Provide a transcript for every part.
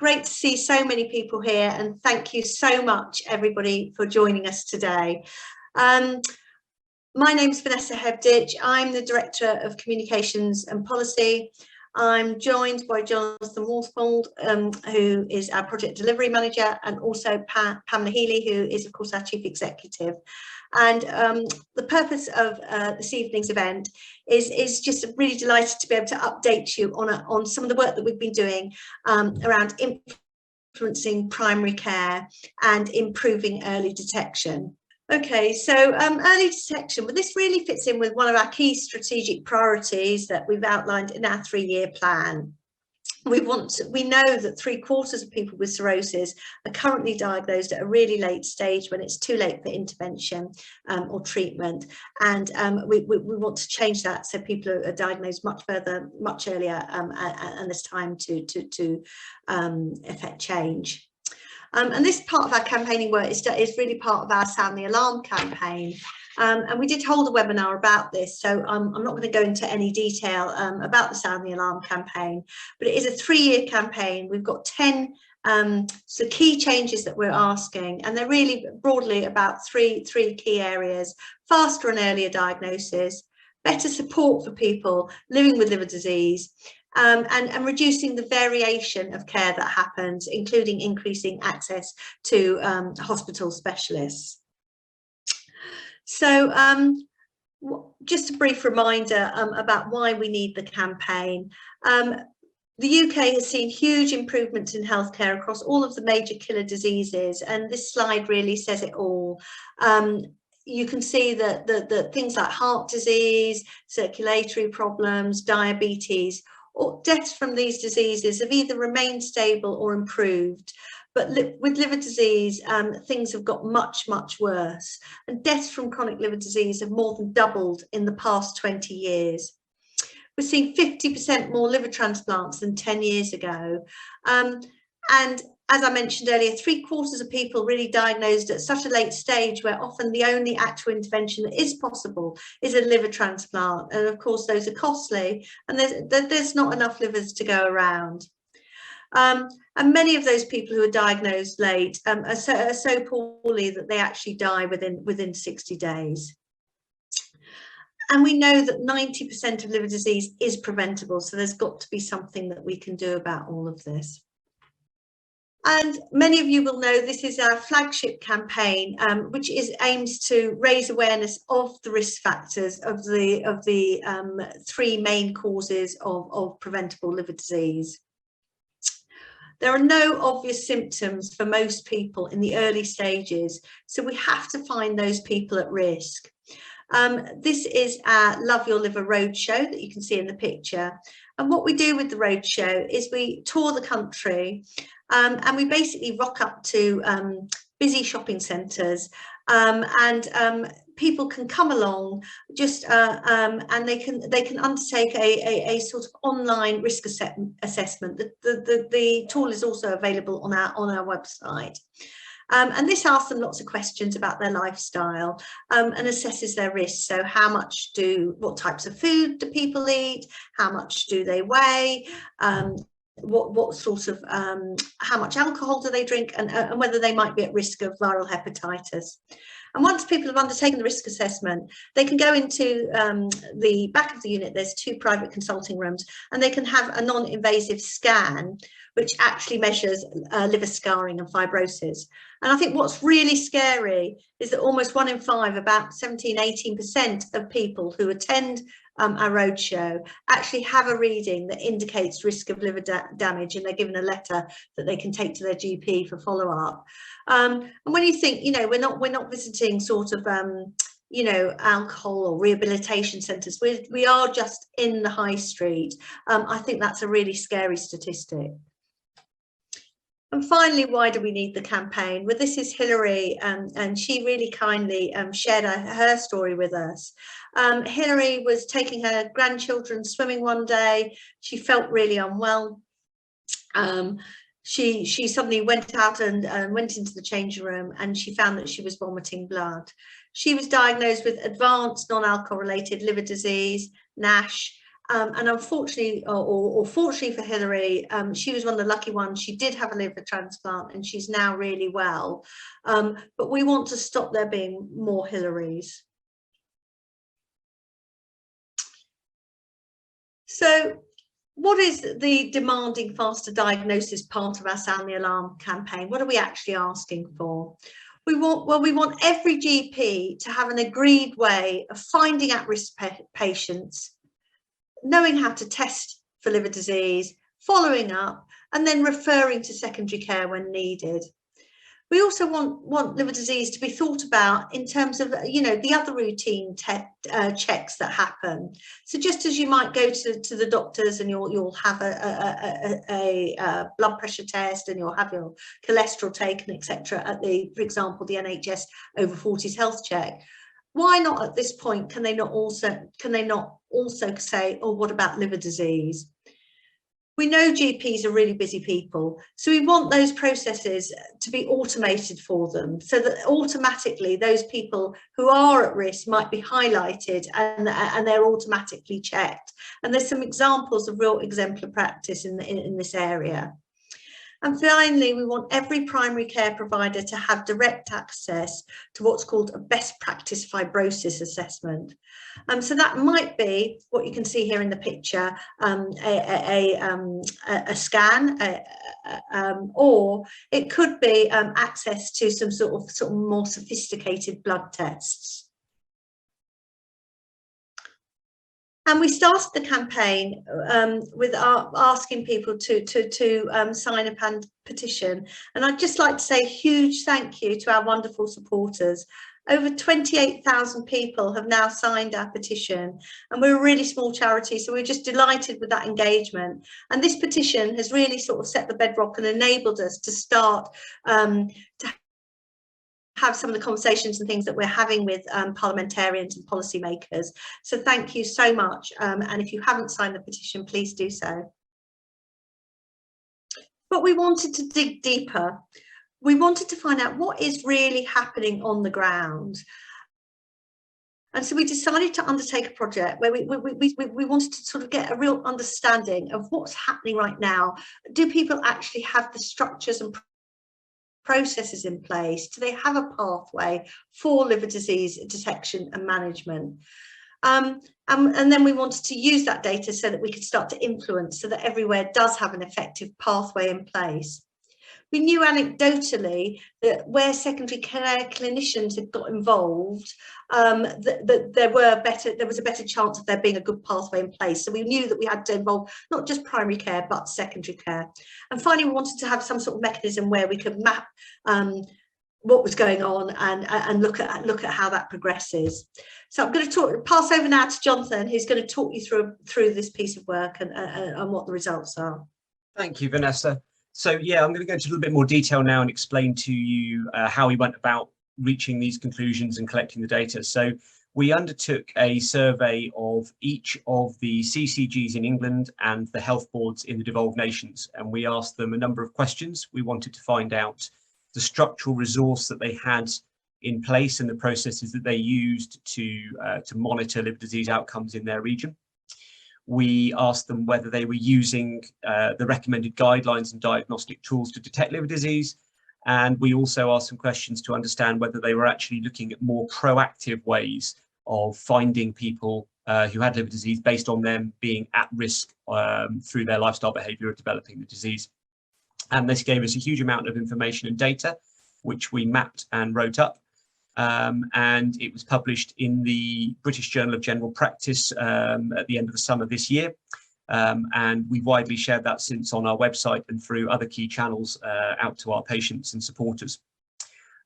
great to see so many people here, and thank you so much, everybody, for joining us today. My name's Vanessa Hebditch. I'm the Director of Communications and Policy. I'm joined by Jonathan Walsfold, who is our Project Delivery Manager, and also Pamela Healy, who is, of course, our Chief Executive. And the purpose of this evening's event is just really delighted to be able to update you on some of the work that we've been doing around influencing primary care and improving early detection. Okay, so early detection, well, this really fits in with one of our key strategic priorities that we've outlined in our 3-year plan. We know that 3/4 of people with cirrhosis are currently diagnosed at a really late stage when it's too late for intervention or treatment, and we want to change that so people are diagnosed much earlier, and there's time to effect change. And this part of our campaigning work is really part of our Sound the Alarm campaign. And we did hold a webinar about this, so I'm not going to go into any detail about the Sound the Alarm campaign, but it is a 3-year campaign. We've got 10 so key changes that we're asking, and they're really broadly about three key areas: faster and earlier diagnosis, better support for people living with liver disease, and reducing the variation of care that happens, including increasing access to hospital specialists. So just a brief reminder about why we need the campaign. The UK has seen huge improvements in healthcare across all of the major killer diseases, and this slide really says it all. You can see that things like heart disease, circulatory problems, diabetes, or deaths from these diseases have either remained stable or improved. But with liver disease, things have got much worse, and deaths from chronic liver disease have more than doubled in the past 20 years. We're seeing 50% more liver transplants than 10 years ago. And as I mentioned earlier, 3/4 of people really diagnosed at such a late stage, where often the only actual intervention that is possible is a liver transplant. And of course, those are costly, and there's not enough livers to go around. And many of those people who are diagnosed late are so poorly that they actually die within 60 days. And we know that 90% of liver disease is preventable, so there's got to be something that we can do about all of this. And many of you will know this is our flagship campaign, which aims to raise awareness of the risk factors of the 3 main causes of preventable liver disease. There are no obvious symptoms for most people in the early stages, so we have to find those people at risk. This is our Love Your Liver roadshow that you can see in the picture. And what we do with the roadshow is we tour the country, and we basically rock up to busy shopping centres, and people can come along and they can undertake a sort of online risk assessment. The tool is also available on our website. And this asks them lots of questions about their lifestyle and assesses their risks. So what types of food do people eat? How much do they weigh? What sort of how much alcohol do they drink, and whether they might be at risk of viral hepatitis. And once people have undertaken the risk assessment, they can go into the back of the unit. There's 2 private consulting rooms, and they can have a non-invasive scan which actually measures liver scarring and fibrosis. And I think what's really scary is that almost 1 in 5, about 17–18% of people who attend our roadshow actually have a reading that indicates risk of liver damage, and they're given a letter that they can take to their GP for follow-up. And when you think, we're not visiting sort of alcohol or rehabilitation centres, we are just in the high street. I think that's a really scary statistic. And finally, why do we need the campaign? Well, this is Hilary, and she really kindly shared her story with us. Hilary was taking her grandchildren swimming one day. She felt really unwell. She suddenly went out and went into the changing room, and she found that she was vomiting blood. She was diagnosed with advanced non-alcohol related liver disease, NASH, And unfortunately, or fortunately for Hilary, she was one of the lucky ones. She did have a liver transplant and she's now really well. But we want to stop there being more Hilarys. So what is the demanding faster diagnosis part of our Sound the Alarm campaign? What are we actually asking for? We want every GP to have an agreed way of finding at-risk patients, knowing how to test for liver disease, following up, and then referring to secondary care when needed. We also want liver disease to be thought about in terms of, you know, the other routine checks that happen. So just as you might go to the doctors and you'll have a blood pressure test and you'll have your cholesterol taken, etc. at for example, the NHS over 40s health check. Why not at this point can they not also say, oh, what about liver disease? We know GPs are really busy people, so we want those processes to be automated for them so that automatically those people who are at risk might be highlighted and they're automatically checked. And there's some examples of real exemplar practice in this area. And finally, we want every primary care provider to have direct access to what's called a best practice fibrosis assessment. So that might be what you can see here in the picture, a scan, or it could be access to some sort of more sophisticated blood tests. And we started the campaign with asking people to sign a petition. And I'd just like to say a huge thank you to our wonderful supporters. Over 28,000 people have now signed our petition, and we're a really small charity, so we're just delighted with that engagement. And this petition has really sort of set the bedrock and enabled us to start to have some of the conversations and things that we're having with parliamentarians and policymakers. So thank you so much. And if you haven't signed the petition, please do so. But we wanted to dig deeper. We wanted to find out what is really happening on the ground. And so we decided to undertake a project where we wanted to sort of get a real understanding of what's happening right now. Do people actually have the structures and processes in place? Do they have a pathway for liver disease detection and management? And then we wanted to use that data so that we could start to influence, so that everywhere does have an effective pathway in place. We knew anecdotally that where secondary care clinicians had got involved, that there was a better chance of there being a good pathway in place. So we knew that we had to involve not just primary care, but secondary care. And finally, we wanted to have some sort of mechanism where we could map what was going on and look at how that progresses. So I'm going to pass over now to Jonathan, who's going to talk you through this piece of work and what the results are. Thank you, Vanessa. So yeah, I'm going to go into a little bit more detail now and explain to you how we went about reaching these conclusions and collecting the data. So we undertook a survey of each of the CCGs in England and the health boards in the devolved nations, and we asked them a number of questions. We wanted to find out the structural resource that they had in place and the processes that they used to monitor liver disease outcomes in their region. We asked them whether they were using the recommended guidelines and diagnostic tools to detect liver disease. And we also asked some questions to understand whether they were actually looking at more proactive ways of finding people who had liver disease based on them being at risk through their lifestyle behavior of developing the disease. And this gave us a huge amount of information and data, which we mapped and wrote up. And it was published in the British Journal of General Practice at the end of the summer this year. And we've widely shared that since on our website and through other key channels out to our patients and supporters.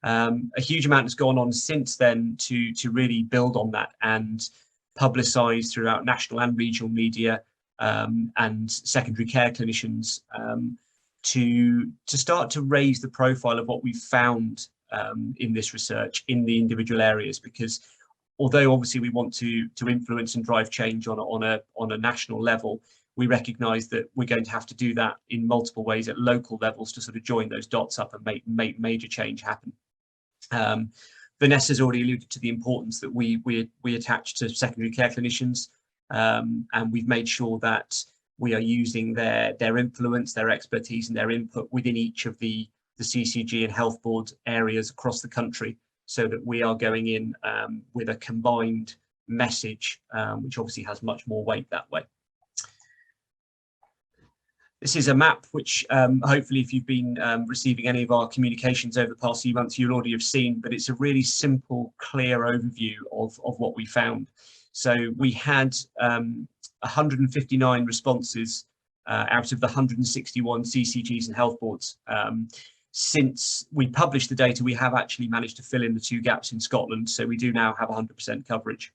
A huge amount has gone on since then to really build on that and publicise throughout national and regional media and secondary care clinicians to start to raise the profile of what we've found in this research in the individual areas, because although obviously we want to influence and drive change on a national level, we recognise that we're going to have to do that in multiple ways at local levels to sort of join those dots up and make major change happen. Vanessa's already alluded to the importance that we attach to secondary care clinicians. and we've made sure that we are using their influence, their expertise and their input within each of the CCG and health board areas across the country, so that we are going in with a combined message, which obviously has much more weight that way. This is a map which hopefully if you've been receiving any of our communications over the past few months, you'll already have seen, but it's a really simple, clear overview of what we found. So we had 159 responses out of the 161 CCGs and health boards. Since we published the data, we have actually managed to fill in the 2 gaps in Scotland, so we do now have 100% coverage.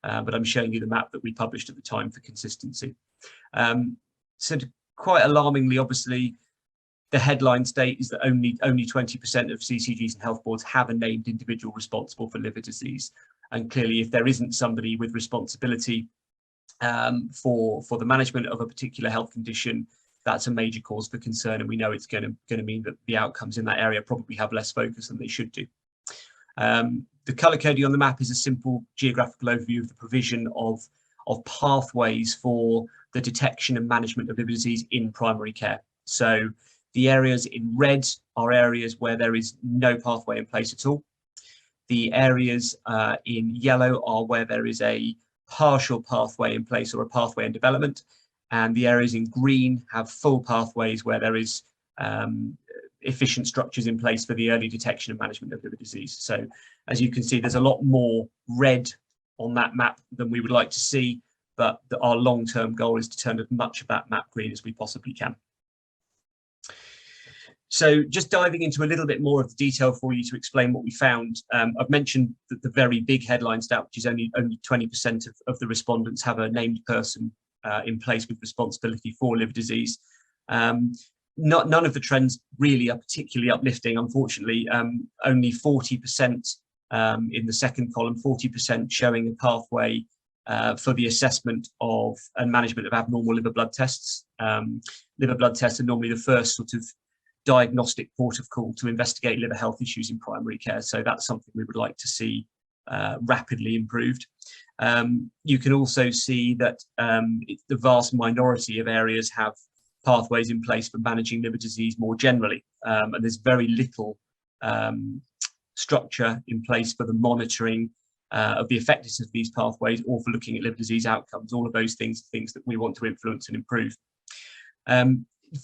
But I'm showing you the map that we published at the time for consistency. So quite alarmingly, obviously, the headline state is that only 20% of CCGs and health boards have a named individual responsible for liver disease. And clearly, if there isn't somebody with responsibility for the management of a particular health condition, that's a major cause for concern, and we know it's going to mean that the outcomes in that area probably have less focus than they should do. The colour coding on the map is a simple geographical overview of the provision of pathways for the detection and management of liver disease in primary care. So the areas in red are areas where there is no pathway in place at all. The areas in yellow are where there is a partial pathway in place or a pathway in development. And the areas in green have full pathways where there is efficient structures in place for the early detection and management of liver disease. So as you can see, there's a lot more red on that map than we would like to see, but our long-term goal is to turn as much of that map green as we possibly can. So just diving into a little bit more of the detail for you to explain what we found. I've mentioned that the very big headline stat, which is only 20% of the respondents have a named person in place with responsibility for liver disease. None of the trends really are particularly uplifting, unfortunately. Only 40% in the second column, 40% showing a pathway for the assessment of and management of abnormal liver blood tests. Liver blood tests are normally the first sort of diagnostic port of call to investigate liver health issues in primary care. So that's something we would like to see rapidly improved. You can also see that the vast minority of areas have pathways in place for managing liver disease more generally, and there's very little structure in place for the monitoring of the effectiveness of these pathways or for looking at liver disease outcomes. All of those things that we want to influence and improve.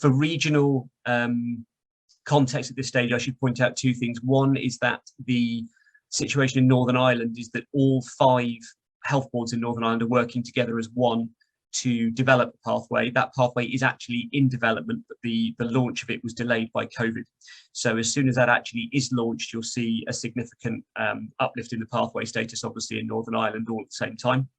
For regional context at this stage, I should point out 2 things. One is that the situation in Northern Ireland is that all 5 health boards in Northern Ireland are working together as one to develop a pathway. That pathway is actually in development, but the launch of it was delayed by COVID. So as soon as that actually is launched, you'll see a significant uplift in the pathway status, obviously in Northern Ireland, all at the same time.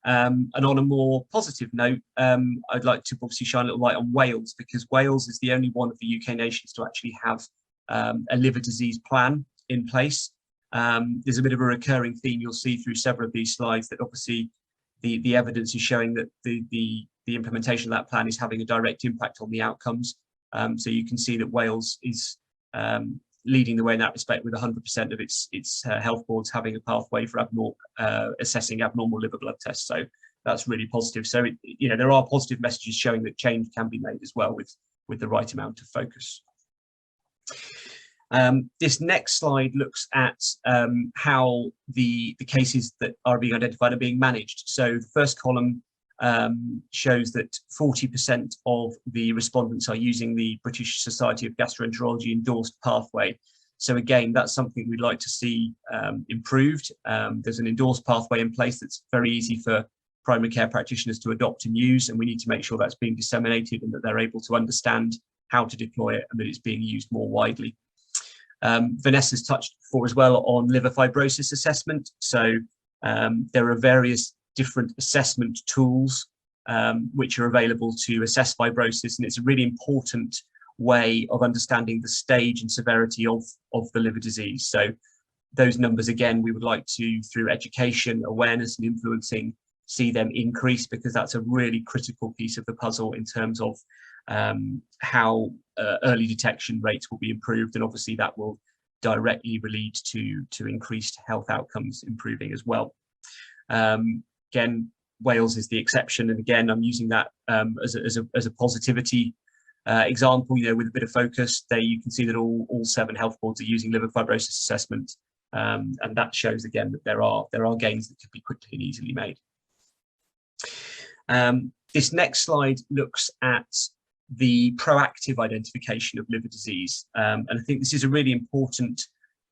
And on a more positive note, I'd like to obviously shine a little light on Wales, because Wales is the only one of the UK nations to actually have a liver disease plan in place. There's a bit of a recurring theme you'll see through several of these slides, that obviously the evidence is showing that the implementation of that plan is having a direct impact on the outcomes. So you can see that Wales is leading the way in that respect, with 100% of its health boards having a pathway for assessing abnormal liver blood tests. So that's really positive. So there are positive messages showing that change can be made as well with the right amount of focus. This next slide looks at how the cases that are being identified are being managed. So the first column shows that 40% of the respondents are using the British Society of Gastroenterology endorsed pathway. So again, that's something we'd like to see improved. There's an endorsed pathway in place that's very easy for primary care practitioners to adopt and use, and we need to make sure that's being disseminated and that they're able to understand how to deploy it and that it's being used more widely. Vanessa's touched before as well on liver fibrosis assessment. So there are various different assessment tools which are available to assess fibrosis, and it's a really important way of understanding the stage and severity of the liver disease. So those numbers, again, we would like to, through education, awareness and influencing, see them increase, because that's a really critical piece of the puzzle in terms of how early detection rates will be improved, and obviously that will directly lead to increased health outcomes improving as well. Again, Wales is the exception, and again, I'm using that as a positivity example. You know, with a bit of focus, there you can see that all 7 health boards are using liver fibrosis assessment, and that shows again that there are gains that could be quickly and easily made. This next slide looks at the proactive identification of liver disease, and I think this is a really important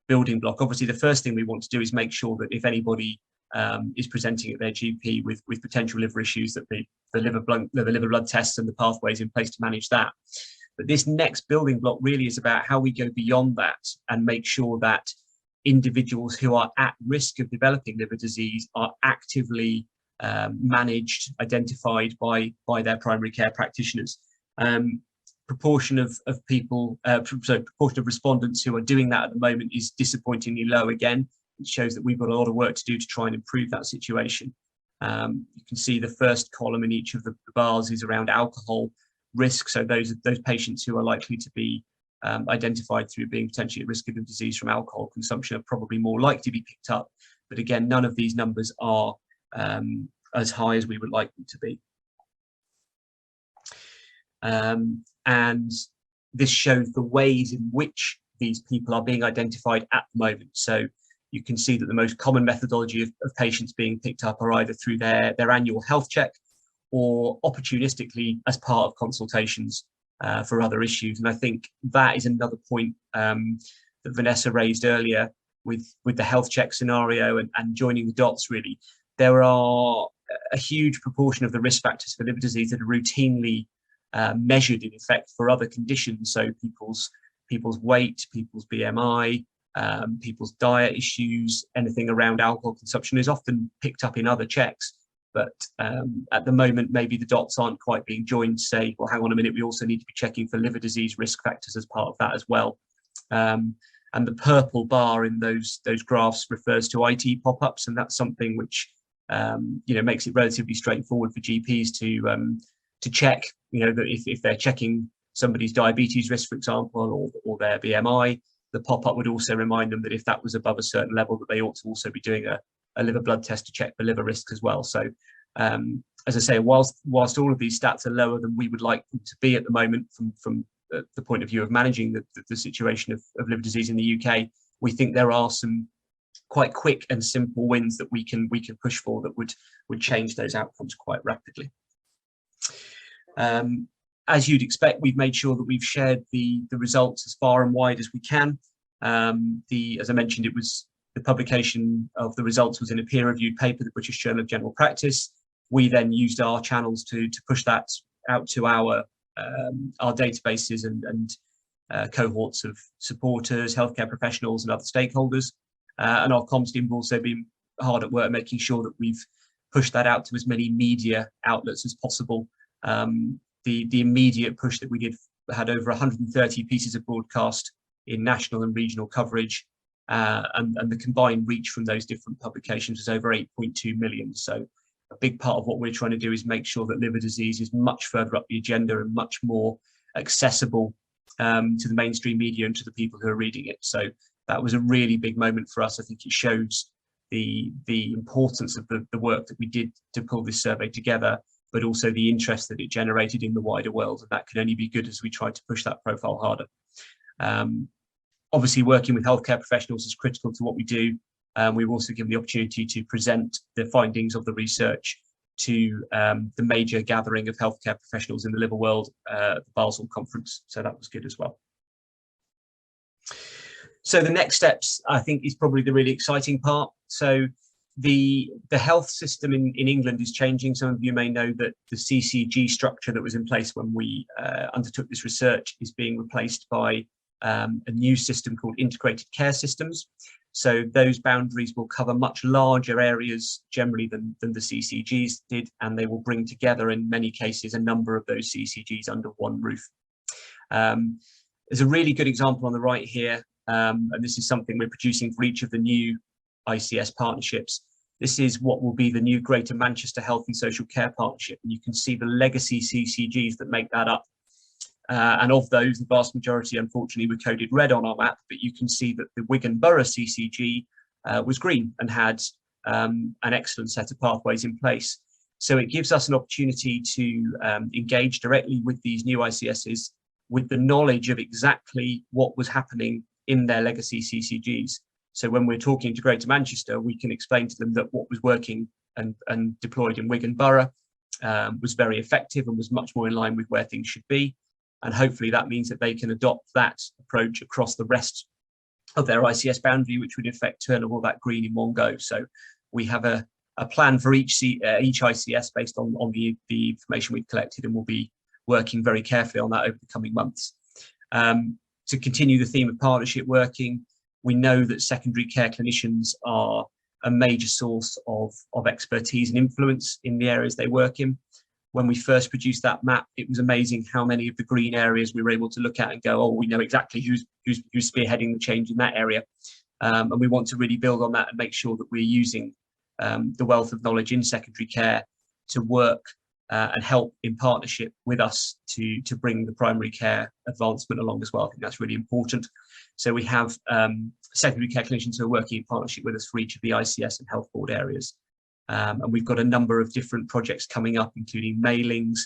building block. Obviously, the first thing we want to do is make sure that if anybody is presenting at their GP with potential liver issues, that the liver blood tests and the pathways in place to manage that. But this next building block really is about how we go beyond that and make sure that individuals who are at risk of developing liver disease are actively managed, identified by their primary care practitioners. Proportion of people, proportion of respondents who are doing that at the moment is disappointingly low again. It shows that we've got a lot of work to do to try and improve that situation. You can see the first column in each of the bars is around alcohol risk. So those patients who are likely to be identified through being potentially at risk of disease from alcohol consumption are probably more likely to be picked up. But again, none of these numbers are as high as we would like them to be. And this shows the ways in which these people are being identified at the moment. So you can see that the most common methodology of patients being picked up are either through their annual health check or opportunistically as part of consultations for other issues. And I think that is another point that Vanessa raised earlier with the health check scenario and joining the dots. Really, there are a huge proportion of the risk factors for liver disease that are routinely measured in effect for other conditions. So people's weight, people's BMI, people's diet issues, anything around alcohol consumption is often picked up in other checks. But at the moment, maybe the dots aren't quite being joined to say, well, hang on a minute, we also need to be checking for liver disease risk factors as part of that as well. And the purple bar in those graphs refers to IT pop-ups, and that's something which makes it relatively straightforward for GPs to check, that if they're checking somebody's diabetes risk, for example, or their BMI, the pop-up would also remind them that if that was above a certain level, that they ought to also be doing a liver blood test to check for liver risks as well. So as I say, whilst all of these stats are lower than we would like them to be at the moment from the point of view of managing the situation of liver disease in the UK, we think there are some quite quick and simple wins that we can push for that would change those outcomes quite rapidly. As you'd expect, we've made sure that we've shared the results as far and wide as we can. As I mentioned, the publication of the results was in a peer-reviewed paper, the British Journal of General Practice. We then used our channels to push that out to our databases and cohorts of supporters, healthcare professionals, and other stakeholders. And our comms team have also been hard at work making sure that we've pushed that out to as many media outlets as possible. The immediate push that we did had over 130 pieces of broadcast in national and regional coverage, and the combined reach from those different publications was over 8.2 million. So a big part of what we're trying to do is make sure that liver disease is much further up the agenda and much more accessible to the mainstream media and to the people who are reading it. So that was a really big moment for us. I think it shows the importance of the work that we did to pull this survey together, but also the interest that it generated in the wider world. And that can only be good as we try to push that profile harder. Obviously, working with healthcare professionals is critical to what we do. We've also given the opportunity to present the findings of the research to the major gathering of healthcare professionals in the liver world, the Basel conference. So that was good as well. So the next steps, I think, is probably the really exciting part. So the health system in England is changing. Some of you may know that the CCG structure that was in place when we undertook this research is being replaced by a new system called integrated care systems. So those boundaries will cover much larger areas generally than the CCGs did, and they will bring together in many cases a number of those CCGs under one roof. There's a really good example on the right here, and this is something we're producing for each of the new ICS partnerships. This is what will be the new Greater Manchester Health and Social Care Partnership, and you can see the legacy CCGs that make that up. And of those, the vast majority, unfortunately, were coded red on our map, but you can see that the Wigan Borough CCG was green and had an excellent set of pathways in place. So it gives us an opportunity to engage directly with these new ICSs with the knowledge of exactly what was happening in their legacy CCGs. So when we're talking to Greater Manchester, we can explain to them that what was working and deployed in Wigan Borough was very effective and was much more in line with where things should be. And hopefully that means that they can adopt that approach across the rest of their ICS boundary, which would in effect turn all that green in one go. So we have a plan for each ICS based on the information we've collected, and we'll be working very carefully on that over the coming months. To continue the theme of partnership working, we know that secondary care clinicians are a major source of expertise and influence in the areas they work in. When we first produced that map, it was amazing how many of the green areas we were able to look at and go, oh, we know exactly who's spearheading the change in that area. And we want to really build on that and make sure that we're using the wealth of knowledge in secondary care to work and help in partnership with us to bring the primary care advancement along as well. I think that's really important. So we have secondary care clinicians who are working in partnership with us for each of the ICS and health board areas. And we've got a number of different projects coming up, including mailings,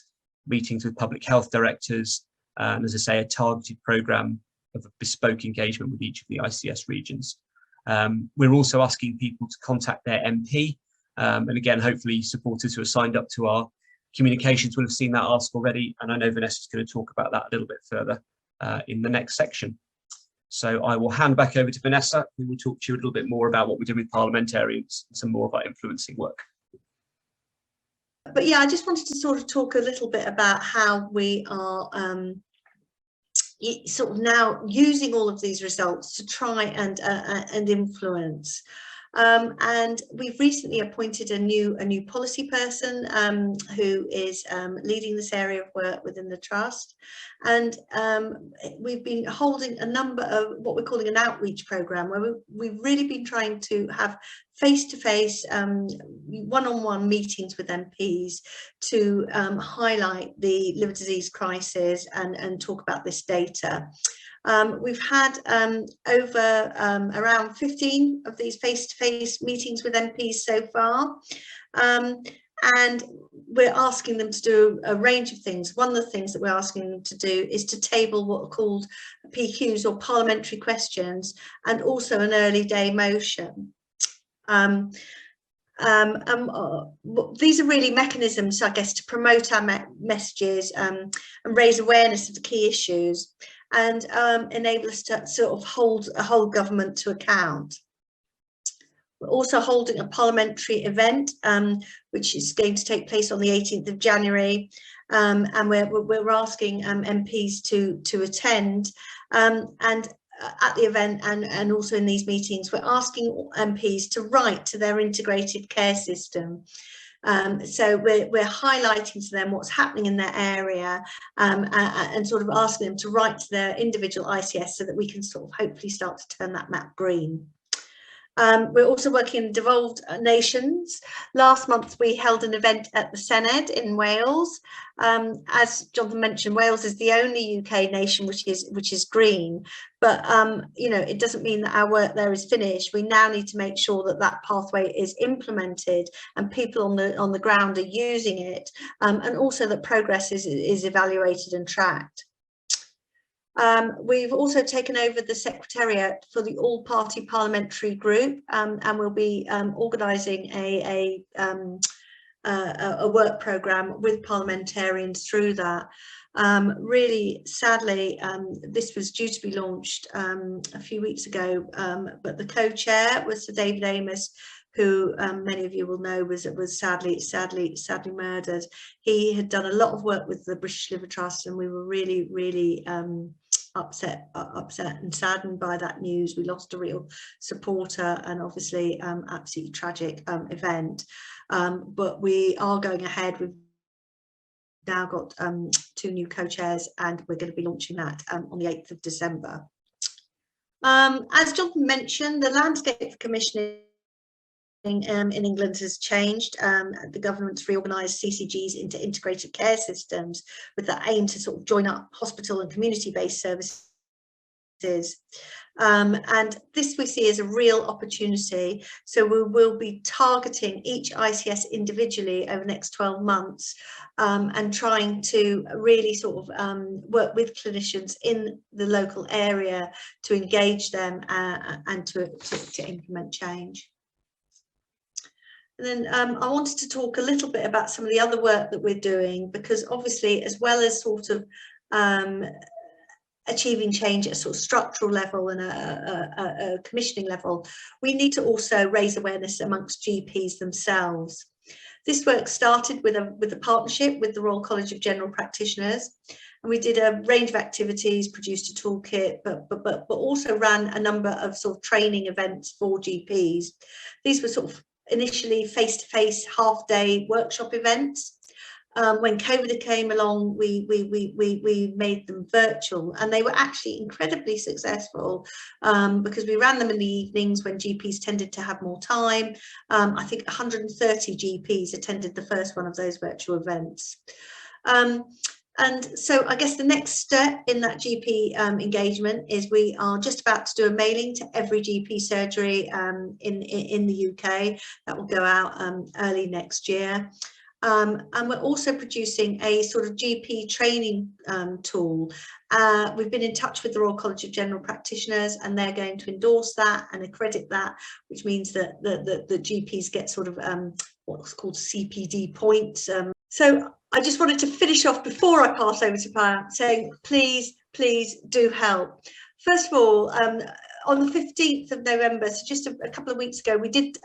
meetings with public health directors, and as I say, a targeted programme of a bespoke engagement with each of the ICS regions. We're also asking people to contact their MP. And again, hopefully supporters who are signed up to our communications will have seen that ask already. And I know Vanessa's going to talk about that a little bit further in the next section. So I will hand back over to Vanessa, who will talk to you a little bit more about what we do with parliamentarians and some more of our influencing work. But yeah, I just wanted to sort of talk a little bit about how we are sort of now using all of these results to try and influence. And we've recently appointed a new policy person who is leading this area of work within the trust, and we've been holding a number of what we're calling an outreach programme, where we've really been trying to have face-to-face one-on-one meetings with MPs to highlight the liver disease crisis and talk about this data. We've had over around 15 of these face-to-face meetings with MPs so far, and we're asking them to do a range of things. One of the things that we're asking them to do is to table what are called PQs, or parliamentary questions, and also an early day motion. These are really mechanisms, I guess, to promote our messages and raise awareness of the key issues, and enable us to sort of hold a whole government to account. We're also holding a parliamentary event, which is going to take place on the 18th of January, and we're asking MPs to attend. And at the event and also in these meetings, we're asking MPs to write to their integrated care system. So we're highlighting to them what's happening in their area, and sort of asking them to write to their individual ICS so that we can sort of hopefully start to turn that map green. We're also working in devolved nations. Last month we held an event at the Senedd in Wales. As Jonathan mentioned, Wales is the only UK nation which is green, but you know, it doesn't mean that our work there is finished. We now need to make sure that that pathway is implemented and people on the ground are using it, and also that progress is evaluated and tracked. We've also taken over the secretariat for the all-party parliamentary group, and we'll be organising a work programme with parliamentarians through that. Really, sadly, this was due to be launched a few weeks ago, but the co-chair was Sir David Amos, who many of you will know was sadly murdered. He had done a lot of work with the British Liver Trust, and we were really upset and saddened by that news. We lost a real supporter, and obviously absolutely tragic event, but we are going ahead. We've now got 2 new co-chairs, and we're going to be launching that on the 8th of December. As Jonathan mentioned, the landscape for commissioning in England has changed. The government's reorganised CCGs into integrated care systems with that aim to sort of join up hospital and community-based services And this we see as a real opportunity. So we will be targeting each ICS individually over the next 12 months and trying to really sort of work with clinicians in the local area to engage them and to implement change. And then I wanted to talk a little bit about some of the other work that we're doing, because obviously, as well as sort of achieving change at a sort of structural level and a commissioning level, we need to also raise awareness amongst GPs themselves. This work started with a partnership with the Royal College of General Practitioners, and we did a range of activities, produced a toolkit, but also ran a number of sort of training events for GPs. These were sort of initially face-to-face half-day workshop events. When COVID came along, we made them virtual, and they were actually incredibly successful because we ran them in the evenings when GPs tended to have more time. I think 130 GPs attended the first one of those virtual events. And so I guess the next step in that GP engagement is we are just about to do a mailing to every GP surgery in the UK. That will go out early next year. And we're also producing a sort of GP training tool. We've been in touch with the Royal College of General Practitioners, and they're going to endorse that and accredit that, which means that the GPs get sort of what's called CPD points. So I just wanted to finish off before I pass over to Pam, saying please do help. First of all, on the 15th of November, so just a couple of weeks ago, we did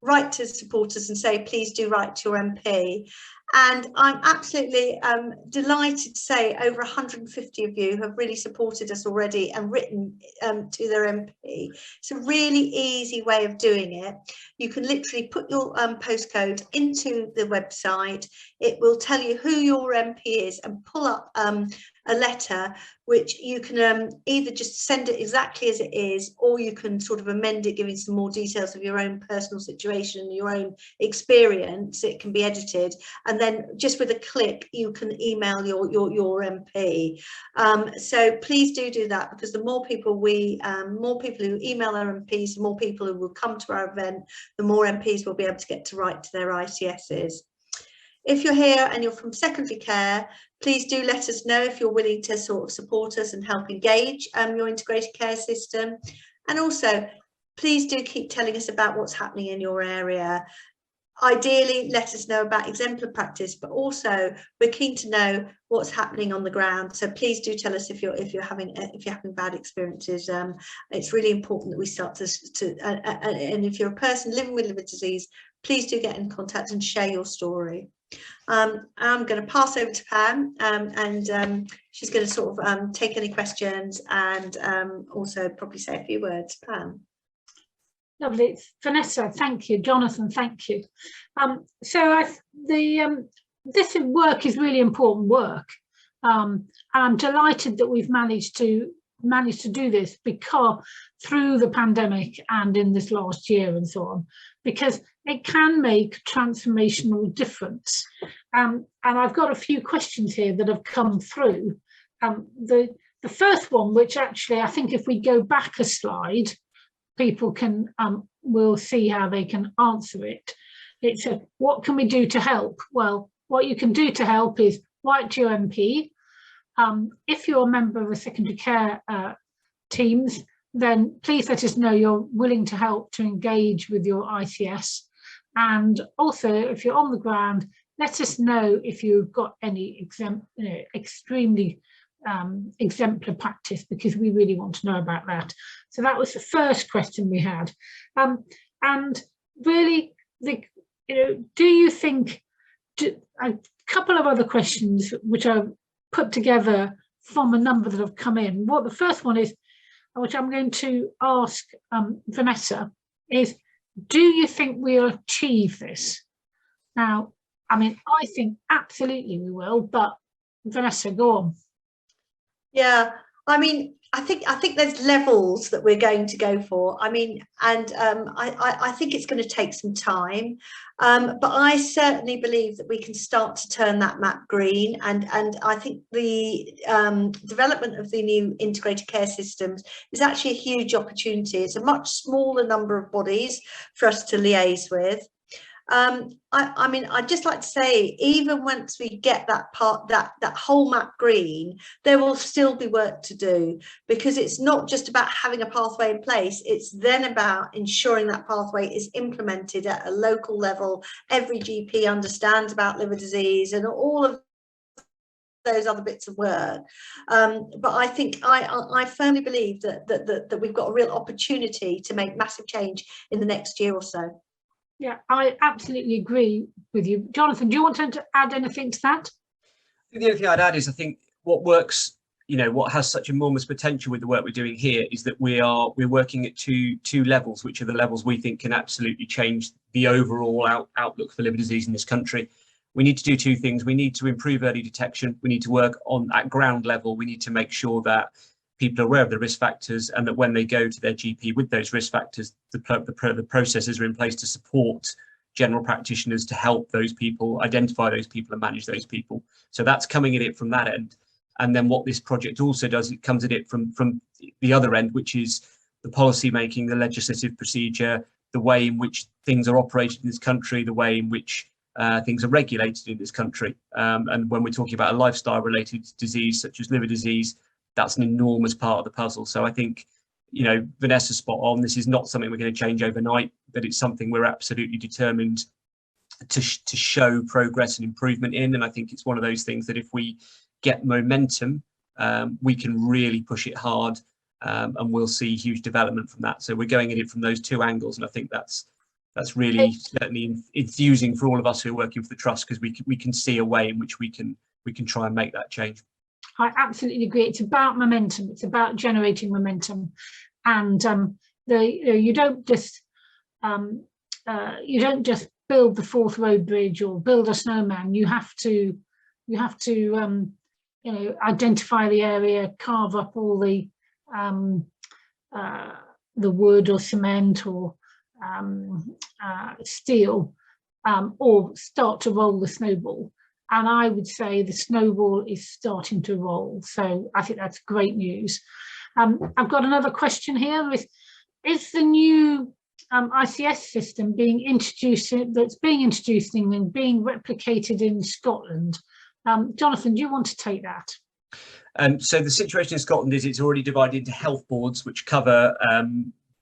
write to supporters and say, please do write to your MP. And I'm absolutely delighted to say over 150 of you have really supported us already and written to their MP. It's a really easy way of doing it. You can literally put your postcode into the website. It will tell you who your MP is and pull up a letter, which you can either just send it exactly as it is, or you can sort of amend it, giving some more details of your own personal situation, your own experience. It can be edited, and then just with a click you can email your MP. So please do that, because the more people who email our MPs, the more people who will come to our event, the more MPs will be able to get to write to their ICSs. If you're here and you're from secondary care, please do let us know if you're willing to sort of support us and help engage your integrated care system. And also, please do keep telling us about what's happening in your area. Ideally, let us know about exemplar practice, but also we're keen to know what's happening on the ground. So please do tell us if you're having bad experiences. It's really important that we start and if you're a person living with liver disease, please do get in contact and share your story. I'm going to pass over to Pam, and she's going to sort of take any questions and also probably say a few words. Pam. Lovely. Vanessa, thank you. Jonathan, thank you. This work is really important work. I'm delighted that we've managed to do this, because through the pandemic and in this last year and so on, because it can make transformational difference. And I've got a few questions here that have come through. The first one, which actually I think if we go back a slide, people will see how they can answer it. It's what can we do to help? Well, what you can do to help is write to your MP. If you're a member of the secondary care teams, then please let us know you're willing to help to engage with your ICS. And also, if you're on the ground, let us know if you've got any extremely exemplar practice, because we really want to know about that. So that was the first question we had. And really, do you think, a couple of other questions which are put together from a number that have come in. What the first one is, which I'm going to ask Vanessa, is do you think we'll achieve this? Now, I mean, I think absolutely we will, but Vanessa, go on. Yeah, I mean, I think there's levels that we're going to go for. I mean, and I think it's going to take some time, but I certainly believe that we can start to turn that map green. And I think the development of the new integrated care systems is actually a huge opportunity. It's a much smaller number of bodies for us to liaise with. I mean, I'd just like to say, even once we get that whole map green, there will still be work to do, because it's not just about having a pathway in place, it's then about ensuring that pathway is implemented at a local level. Every GP understands about liver disease and all of those other bits of work. But I think I firmly believe that we've got a real opportunity to make massive change in the next year or so. Yeah, I absolutely agree with you. Jonathan, do you want to add anything to that? The only thing I'd add is I think what works, you know, what has such enormous potential with the work we're doing here is that we're working at two levels, which are the levels we think can absolutely change the overall outlook for liver disease in this country. We need to do two things. We need to improve early detection. We need to work on at ground level. We need to make sure that people are aware of the risk factors, and that when they go to their GP with those risk factors, the processes are in place to support general practitioners to help those people, identify those people and manage those people. So that's coming at it from that end. And then what this project also does, it comes at it from the other end, which is the policy making, the legislative procedure, the way in which things are operated in this country, the way in which things are regulated in this country. And when we're talking about a lifestyle related disease such as liver disease, that's an enormous part of the puzzle. So I think, you know, Vanessa's spot on. This is not something we're going to change overnight, but it's something we're absolutely determined to show progress and improvement in. And I think it's one of those things that if we get momentum, we can really push it hard, and we'll see huge development from that. So we're going at it from those two angles, and I think that's really certainly enthusing for all of us who are working for the trust, because we can see a way in which we can try and make that change. I absolutely agree. It's about momentum. It's about generating momentum, and you don't just build the Forth Road Bridge or build a snowman. You have to identify the area, carve up all the wood or cement or steel, or start to roll the snowball. And I would say the snowball is starting to roll. So I think that's great news. I've got another question here. Is the new ICS system being introduced in England being replicated in Scotland? Jonathan, do you want to take that? So the situation in Scotland is it's already divided into health boards, which cover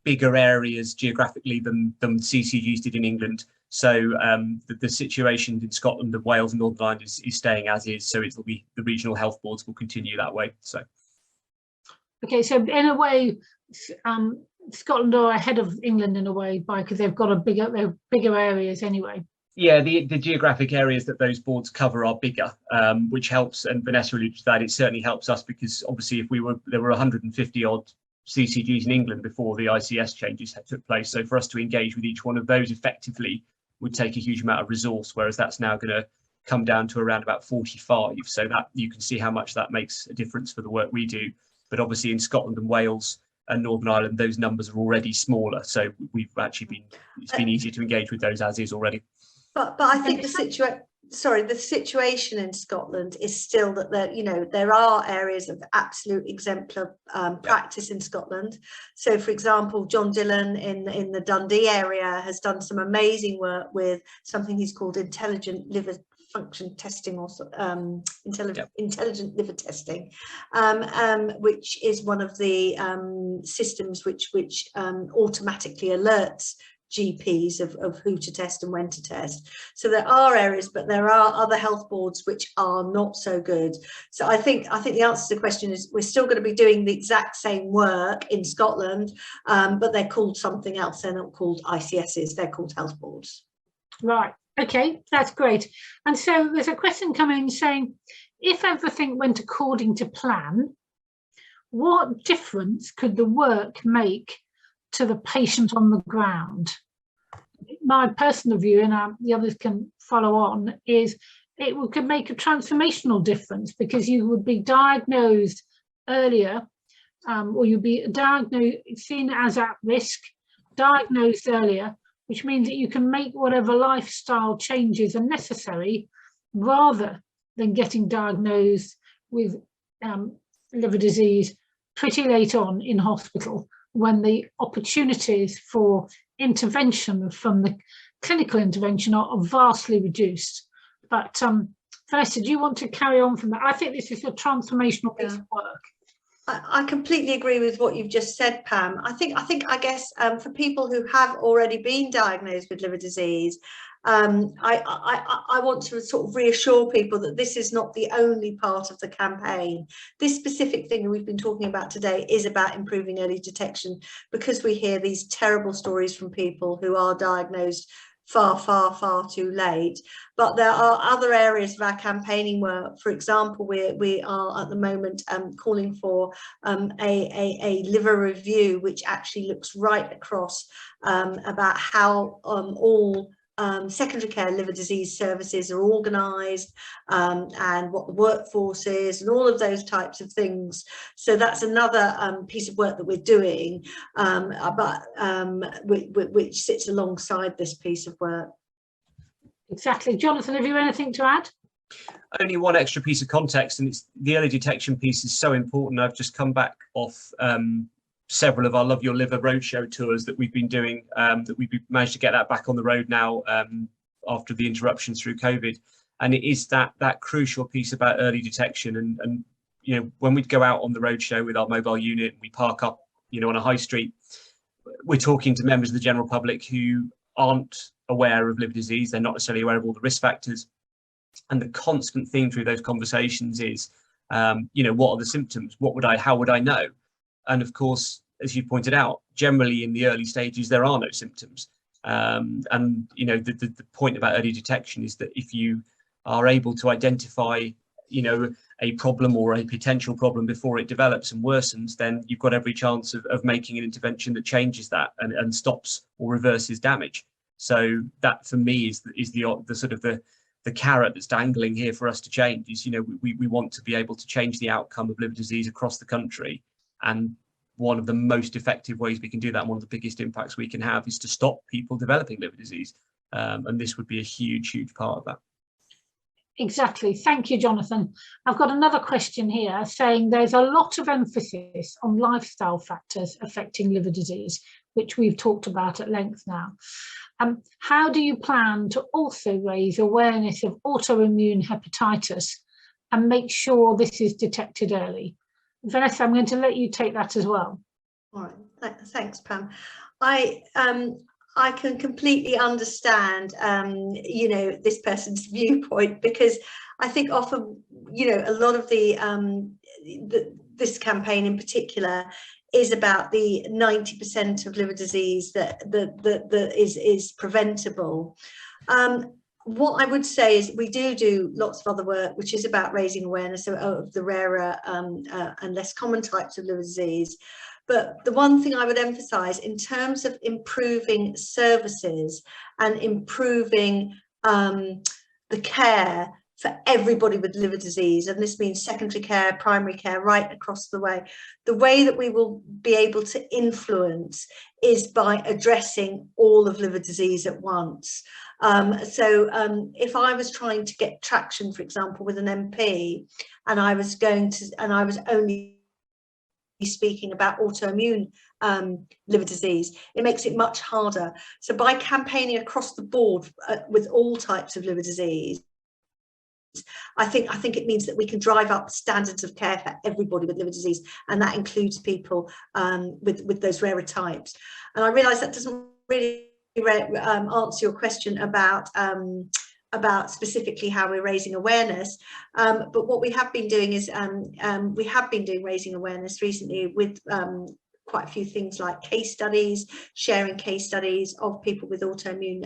bigger areas geographically than CCGs did in England. So the situation in Scotland and Wales and Northern Ireland is staying as is. So it'll be the regional health boards will continue that way. So, okay, so in a way, Scotland are ahead of England in a way because they've got bigger areas anyway. Yeah, the geographic areas that those boards cover are bigger, which helps. And Vanessa alluded to that. It certainly helps us because obviously, there were 150 odd CCGs in England before the ICS changes took place. So for us to engage with each one of those effectively would take a huge amount of resource, whereas that's now going to come down to around about 45. So that you can see how much that makes a difference for the work we do. But obviously in Scotland and Wales and Northern Ireland, those numbers are already smaller. So we've actually it's been easier to engage with those as is already. But I think the situation in Scotland is still that there are areas of absolute exemplar practice in Scotland. So, for example, John Dillon in the Dundee area has done some amazing work with something he's called intelligent liver function testing, or intelligent liver testing, which is one of the systems which automatically alerts GPs of who to test and when to test. So there are areas, but there are other health boards which are not so good. So I think the answer to the question is we're still going to be doing the exact same work in Scotland, but they're called something else. They're not called ICSs, they're called health boards. Right, okay, that's great. And so there's a question coming saying, if everything went according to plan, what difference could the work make to the patient on the ground? My personal view, and the others can follow on, is it could make a transformational difference because you would be diagnosed earlier or you'll be diagnosed, seen as at risk, diagnosed earlier, which means that you can make whatever lifestyle changes are necessary rather than getting diagnosed with liver disease pretty late on in hospital, when the opportunities for intervention from the clinical intervention are vastly reduced. But Vanessa, do you want to carry on from that? I think this is a transformational piece of work. I completely agree with what you've just said, Pam. I guess for people who have already been diagnosed with liver disease, I want to sort of reassure people that this is not the only part of the campaign. This specific thing that we've been talking about today is about improving early detection, because we hear these terrible stories from people who are diagnosed far too late. But there are other areas of our campaigning work. For example, we are at the moment calling for a liver review, which actually looks right across about how all secondary care liver disease services are organised, and what the workforce is, and all of those types of things. So that's another piece of work that we're doing, which sits alongside this piece of work. Exactly. Jonathan, have you anything to add? Only one extra piece of context, and it's the early detection piece is so important. I've just come back off several of our Love Your Liver roadshow tours that we've been doing, that we've managed to get that back on the road now after the interruptions through COVID. And it is that crucial piece about early detection. And you know, when we go out on the roadshow with our mobile unit, we park up, you know, on a high street, we're talking to members of the general public who aren't aware of liver disease. They're not necessarily aware of all the risk factors. And the constant theme through those conversations is, you know, what are the symptoms? How would I know? And of course, as you pointed out, generally in the early stages, there are no symptoms. And, you know, the point about early detection is that if you are able to identify, you know, a problem or a potential problem before it develops and worsens, then you've got every chance of making an intervention that changes that and stops or reverses damage. So that, for me, is the sort of the carrot that's dangling here for us to change. Is, you know, we want to be able to change the outcome of liver disease across the country. And one of the most effective ways we can do that, and one of the biggest impacts we can have, is to stop people developing liver disease. And this would be a huge part of that. Exactly. Thank you, Jonathan. I've got another question here saying there's a lot of emphasis on lifestyle factors affecting liver disease, which we've talked about at length now. How do you plan to also raise awareness of autoimmune hepatitis and make sure this is detected early? Vanessa, I'm going to let you take that as well. All right, thanks, Pam. I can completely understand, you know, this person's viewpoint, because I think often, you know, a lot of this campaign in particular is about the 90% of liver disease that is preventable. What I would say is we do lots of other work, which is about raising awareness of the rarer and less common types of liver disease. But the one thing I would emphasize in terms of improving services and improving the care for everybody with liver disease, and this means secondary care, primary care, right across the way that we will be able to influence is by addressing all of liver disease at once. So if I was trying to get traction, for example, with an MP, and I was only speaking about autoimmune liver disease, it makes it much harder. So by campaigning across the board with all types of liver disease, I think it means that we can drive up standards of care for everybody with liver disease, and that includes people with those rarer types. And I realise that doesn't really answer your question about specifically how we're raising awareness, but what we have been doing is we have been doing raising awareness recently with quite a few things like case studies, sharing case studies of people with autoimmune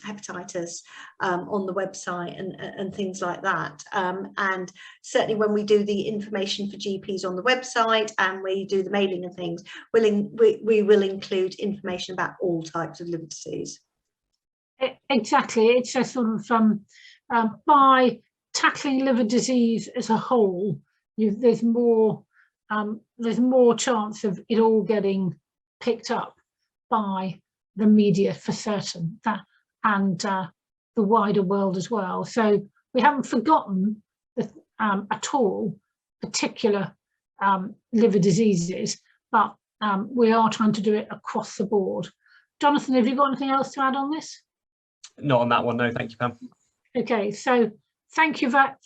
hepatitis on the website and things like that. And certainly when we do the information for GPs on the website and we do the mailing and things, we will include information about all types of liver disease. Exactly. It's a sort of by tackling liver disease as a whole, there's more there's more chance of it all getting picked up by the media for certain, and the wider world as well. So we haven't forgotten at all particular liver diseases, but we are trying to do it across the board. Jonathan, have you got anything else to add on this? Not on that one, no. Thank you, Pam. Okay, so thank you very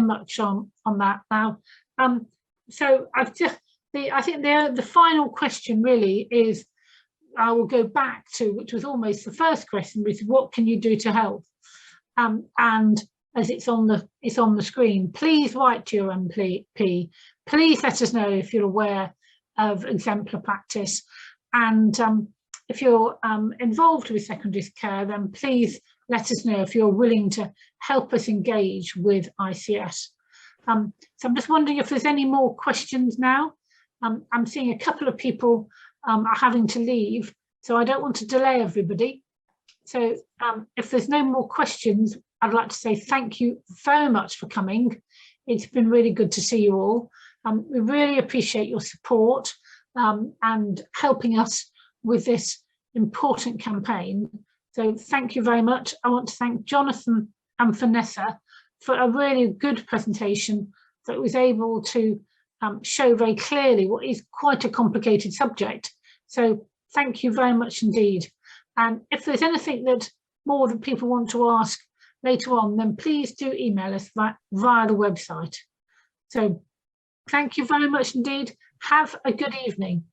much on that. Now, so I think the final question really is, I will go back to, which was almost the first question, which is what can you do to help? And as it's on the screen, please write to your MP. Please let us know if you're aware of exemplar practice, and if you're involved with secondary care, then please let us know if you're willing to help us engage with ICS. So I'm just wondering if there's any more questions now. I'm seeing a couple of people are having to leave, so I don't want to delay everybody. So if there's no more questions, I'd like to say thank you very much for coming. It's been really good to see you all. We really appreciate your support and helping us with this important campaign. So thank you very much. I want to thank Jonathan and Vanessa for a really good presentation that was able to show very clearly what is quite a complicated subject. So thank you very much indeed. And if there's anything that more that people want to ask later on, then please do email us via the website. So thank you very much indeed. Have a good evening.